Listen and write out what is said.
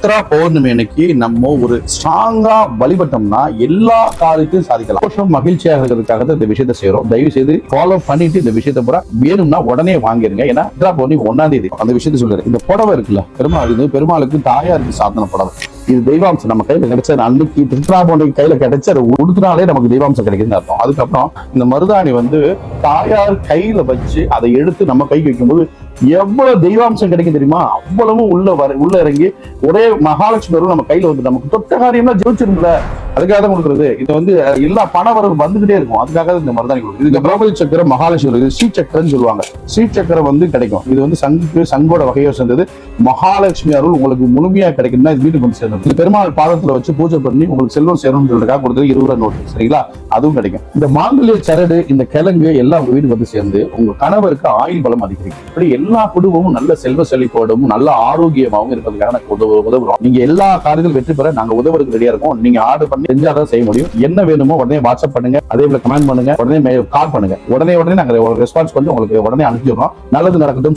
சித்ரா பௌர்ணமி அன்னைக்கு நம்ம ஒரு ஸ்ட்ராங்கா வழிபட்டோம்னா எல்லா காரியத்தையும் சாதிக்கலாம். சந்தோஷம் மகிழ்ச்சியாக இருக்கிறதுக்காக தான் இந்த விஷயத்தை செய்யறோம். தயவு செய்து ஃபாலோ பண்ணிட்டு இந்த விஷயத்தை பூரா வேணும்னா உடனே வாங்கிருங்க. ஏன்னா சித்ரா பௌர்ணமி 1ஆம் தேதி அந்த விஷயத்தை சொல்றாரு. இந்த புடவை இருக்குல்ல, பெருமாளுக்கு தாயாருக்கு சாத்தன புடவை, இது தெய்வாம்சம் நம்ம கையில கிடைச்ச அன்னைக்கு சித்ரா பௌர்ணமி கையில கிடைச்ச உடுத்தினாலே நமக்கு தெய்வாம்சம் கிடைக்குதுன்னு அர்த்தம். அதுக்கப்புறம் இந்த மருதாணி தாயார் கையில வச்சு அதை எடுத்து நம்ம கைக்கு வைக்கும்போது எவ்வளவு தெய்வாம்சம் கிடைக்கும் தெரியுமா? அவ்வளவு உள்ள இறங்கி ஒரே மகாலட்சுமி நம்ம கையில வந்து நமக்கு தொட்ட காரியம்லாம் ஜெயிச்சிருந்தல, அதுக்காக தான் கொடுக்குறது. இது எல்லா பண வரவு வந்துகிட்டே இருக்கும். அதுக்காக இந்த மருதாணி கொடுக்குது. இதுக்கு பிரபல சக்கரம் மகாலட்சுமி ஸ்ரீ சக்கரம்னு சொல்லுவாங்க. ஸ்ரீ சக்கரம் கிடைக்கும். இது சங்கோட வகையை சேர்ந்தது. மகாலட்சுமி அருள் உங்களுக்கு முழுமையா கிடைக்கும்னா இது வீட்டுக்கு வந்து சேர்ந்தது. இது பெருமாள் பாதத்துல வச்சு பூஜை பண்ணி உங்களுக்கு செல்வம் சேரணும்னு சொல்றதுக்காக கொடுத்தது 20 ரூபாய் நோட்டு. சரிங்களா? அதுவும் கிடைக்கும். இந்த மாங்கல்ய சரடு, இந்த கிழங்கு எல்லாம் உங்க வீட்டுக்கு வந்து சேர்ந்து உங்க கணவருக்கு ஆயுள் பலம் அதிகரிக்கும். இப்படி எல்லா குடும்பமும் நல்ல செல்வ செழிப்போடும் நல்ல ஆரோக்கியமாகவும் இருக்கிறதுக்காக உதவுறோம். நீங்க எல்லா காரியத்திலும் வெற்றி பெற நாங்க உதவுறதுக்கு ரெடியா இருக்கோம். நீங்க ஆர்டர் பண்ணி செஞ்சாதான் செய்ய முடியும். என்ன வேணுமோ உடனே வாட்ஸ்அப் பண்ணுங்க, அதே போல கமெண்ட் பண்ணுங்க, உடனே கால் பண்ணுங்க. உடனே நாங்க ரெஸ்பான்ஸ் பண்ணி உங்களுக்கு உடனே அனுப்பிடுறோம். நல்லது நடக்கட்டும்.